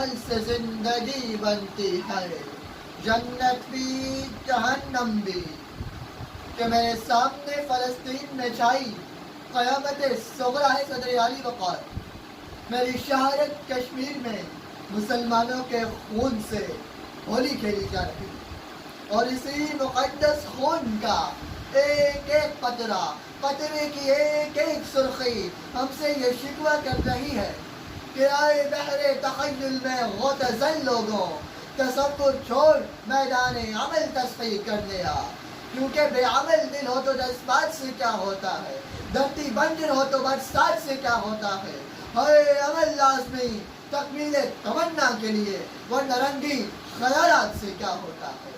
عمل سے زندگی بنتی ہے، جنت بھی جہنم بھی۔ کہ میرے سامنے فلسطین میں چھائی قیامت صغریٰ ہے صدر عالی وقار، میری شہرت کشمیر میں مسلمانوں کے خون سے ہولی کھیلی جا رہی، اور اسی مقدس خون کا ایک ایک قطرہ، قطرے کی ایک ایک سرخی ہم سے یہ شکوہ کر رہی ہے کہ آئے بحر تخیل میں غوطہ لوگوں، تصور چھوڑ میدان عمل تسخیر کرنے آ، کیونکہ بے عمل دل ہو تو جذبات سے کیا ہوتا ہے، دھرتی بنجر ہو تو برسات سے کیا ہوتا ہے، ہائے عمل لازمی تکمیل تمنا کے لیے، ورنہ رنگی خیالات سے کیا ہوتا ہے۔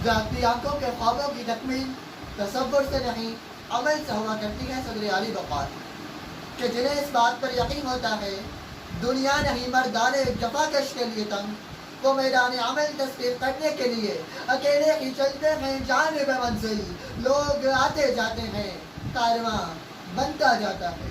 جاگتی آنکھوں کے خوابوں کی تکمیل تصور سے نہیں، عمل سے ہوا کرتی ہے صدر عالی وقار، کہ جنہیں اس بات پر یقین ہوتا ہے دنیا نہیں مردان جفاکش کے لیے تنگ، وہ میدان عمل تسخیر کرنے کے لیے اکیلے ہی چلتے ہیں جانب منزل، لوگ آتے جاتے ہیں، کارواں بنتا جاتا ہے۔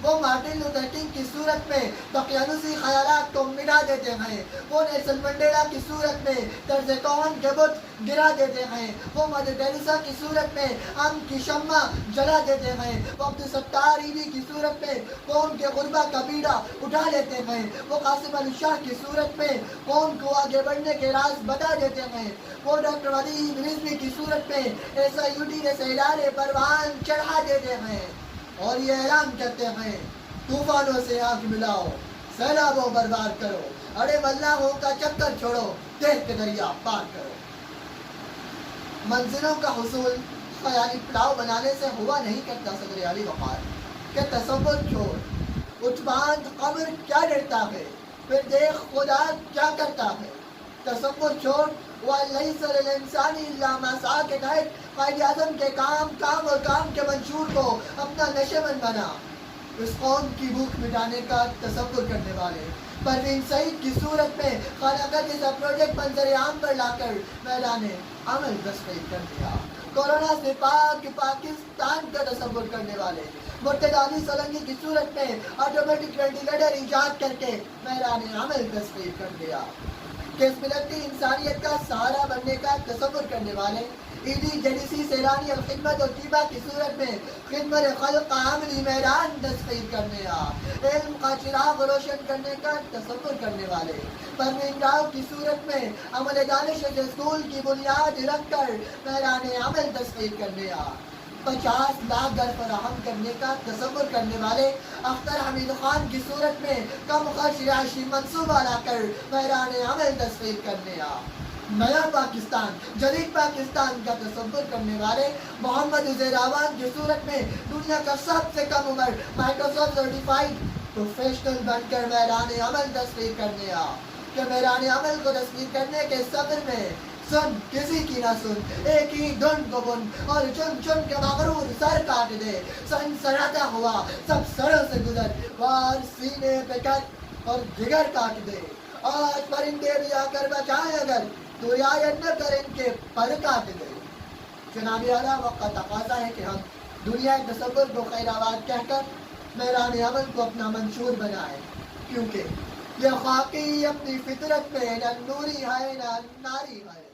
وہ مارٹن لوتھر کنگ کی صورت میں دقیانوسی خیالات کو مٹا دیتے ہیں، وہ نیلسن منڈیلا کی صورت میں طرز کون کے بت گرا دیتے ہیں، وہ مدر ٹیریسا کی صورت میں امن کی شمع جلا دیتے ہیں، وہ عبدالستار ایوی کی صورت میں قوم کے غربا کا بیڑا اٹھا لیتے ہیں، وہ قاسم علی شاہ کی صورت میں قوم کو آگے بڑھنے کے راز بتا دیتے ہیں، وہ ڈاکٹر ولید رضوی کی صورت میں ایسا یوٹی جیسے ادارے پروان چڑھا دیتے ہیں، اور یہ اعلان کرتے ہیں طوفانوں سے آنکھ ملاؤ، سیلابوں برباد کرو، اڑے ملاحوں کا چکر چھوڑو، دیکھ کے دریا پار کرو۔ منزلوں کا حصول خیالی پلاؤ بنانے سے ہوا نہیں کرتا صدر عالی وقار، کہ تصور چھوڑ، اٹھ باندھ قبر کیا ڈرتا ہے، پھر دیکھ خدا کیا کرتا ہے، تصور چھوڑ، وَلَيْسَ لِلْإِنسَانِ إِلَّا مَا سَعَىٰ کے تحت قائد اعظم کے کام اور کام کے منشور کو اپنا نشیمن بنا، اس قوم کی بھوک مٹانے کا تصور کرنے والے پروین سعید کی صورت میں خانہ کا جیسا پروجیکٹ منظر عام پر لا کر میدان عمل تسخیر کر دیا، کورونا سے پاک پاکستان کا تصور کرنے والے مرتضیٰ علی سولنگی کی صورت میں آٹومیٹک وینٹیلیٹر ایجاد کر کے میدان عمل تسخیر کر دیا، کہ اس ملت کی انسانیت کا سہارا بننے کا تصور کرنے والے ایڈی جڈیسی سیلانی الخدمت اور طیبہ کی صورت میں خدمت خلق کا عملی میدان تسخیر کرنے آ، علم کا چراغ روشن کرنے کا تصور کرنے والے پروین راؤ کی صورت میں عمل دانش اسکول کی بنیاد رکھ کر میدان عمل تسخیر کرنے آ، 50 لاکھ گھر فراہم کرنے کا تصور کرنے والے اختر حمید خان کی صورت میں کم خرچ رہائشی منصوبہ لا کر میدان عمل تسخیر کرنے آ، نیا پاکستان، جدید پاکستان کا تصور کرنے والے محمد عزیر آوان کی صورت میں دنیا کا سب سے کم عمر مائیکروسافٹ سرٹیفائیڈ پروفیشنل بن کر میدان عمل تسخیر کرنے آ، کہ میدان عمل کو تسخیر کرنے کے صدر میں سن کسی کی نہ سن، ایک ہی دھن کو بن اور چن چن کے مغرور سر کاٹ دے، سن سراتا ہوا سب سروں سے گزر، وار سینے پہ کٹ اور جگر کاٹ دے، آج پرندے بھی آ کر بچائیں اگر تو رعایت نہ کر ان کے پر کاٹ دے۔ جناب اعلیٰ وقت کا تقاضا ہے کہ ہم دنیا تصور کو خیر آباد کہہ کر میدان عمل کو اپنا منشور بنائیں، کیونکہ یہ خاکی اپنی فطرت میں نہ نوری ہے نہ ناری ہے۔